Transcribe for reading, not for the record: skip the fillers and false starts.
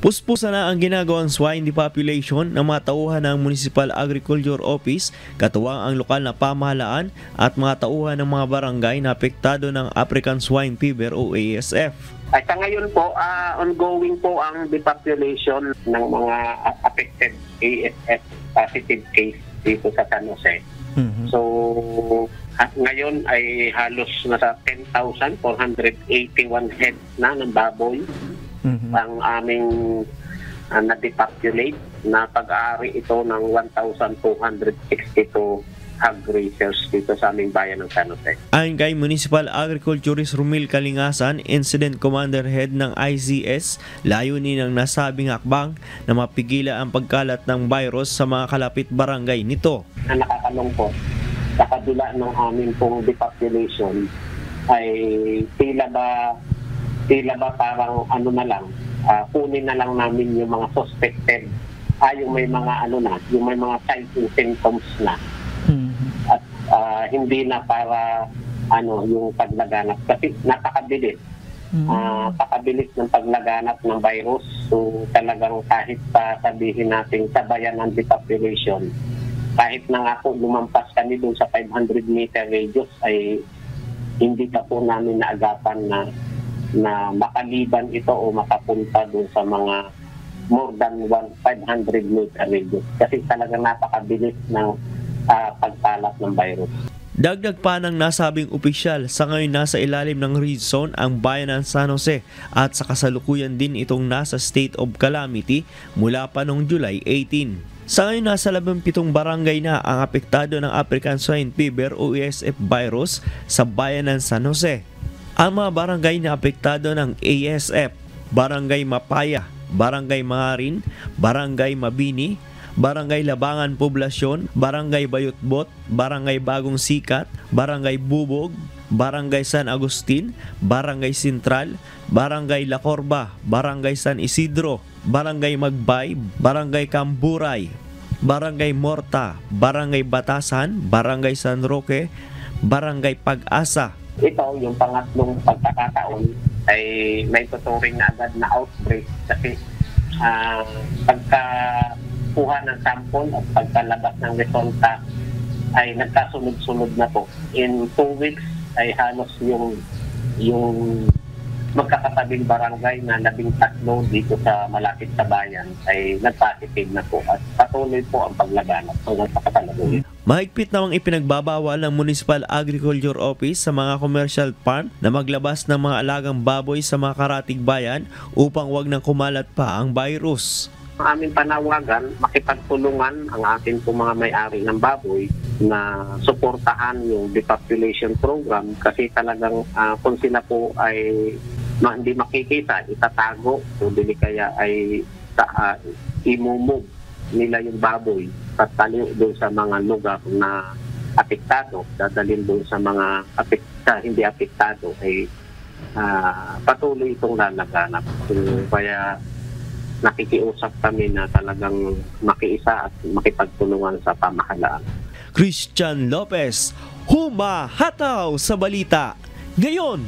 Puspusan na ang ginagawang swine depopulation ng mga tauhan ng Municipal Agriculture Office, katuwang ang lokal na pamahalaan at mga tauhan ng mga barangay na apektado ng African Swine Fever o ASF. At sa ngayon po, ongoing po ang depopulation ng mga affected ASF positive case dito sa San Jose. So, ngayon ay halos nasa 10,481 heads na ng baboy ang aming na-depopulate, na pag-aari ito ng 1,262 hog raisers dito sa aming bayan ng San Jose. Ayon kay Municipal Agriculturist Romil Kalingasan, Incident Commander Head ng ICS, layunin ng nasabing hakbang na mapigila ang pagkalat ng virus sa mga kalapit barangay nito. Ang nakakalungkot, sa kabila ng aming pong depopulation ay tila ba parang na lang, kunin na lang namin yung mga suspected, yung may mga yung may mga signs and symptoms na. At hindi na para yung paglaganap, kasi napakabilis. Pakabilis ng paglaganap ng virus. So talagang kahit pa sabihin natin sabayan ng depopulation, kahit na nga po lumampas kami doon sa 500 meter radius, ay hindi pa po namin naagapan na makaliban ito o makapunta doon sa mga more than 500 meter radius. Kasi talagang napakabilis ng pagkalat ng virus. Dagdag pa ng nasabing opisyal, sa ngayon nasa ilalim ng red zone ang bayan ng San Jose at sa kasalukuyan din itong nasa state of calamity mula pa noong July 18. Sa ngayon nasa 17 barangay na ang apektado ng African Swine Fever o ASF virus sa bayan ng San Jose. Ang mga barangay na apektado ng ASF: Barangay Mapaya, Barangay Marin, Barangay Mabini, Barangay Labangan Poblasyon, Barangay Bayutbot, Barangay Bagong Sikat, Barangay Bubog, Barangay San Agustin, Barangay Sentral, Barangay La Corba, Barangay San Isidro, Barangay Magbay, Barangay Camburay, Barangay Morta, Barangay Batasan, Barangay San Roque, Barangay Pag-asa. Ito, yung pangatlong pagkakataon ay may tuturing na agad na outbreak, kasi pagkakuha ng sample at pagkalabas ng resulta ay nagkasunod-sunod na po. In 2 weeks ay halos yung magkakatabing barangay na 13 dito sa malapit sa bayan ay nag-positive na po, at patuloy po ang paglaganap hanggang sa kasalukuyan. Mahigpit namang ipinagbabawal ng Municipal Agriculture Office sa mga commercial farm na maglabas ng mga alagang baboy sa mga karatig bayan upang wag nang kumalat pa ang virus. Ang aming panawagan, makipagtulungan ang ating po mga may-ari ng baboy na suportahan yung depopulation program, kasi talagang kung sila po ay hindi makikita, itatago, o dili kaya ay imumove nila yung baboy tatali doon sa mga lugar na apektado, dadalhin doon sa mga hindi apektado, ay patuloy itong lalaganap. So, kaya nakikiusap kami na talagang makiisa at makipagtulungan sa pamahalaan. Christian Lopez, humahataw sa balita ngayon.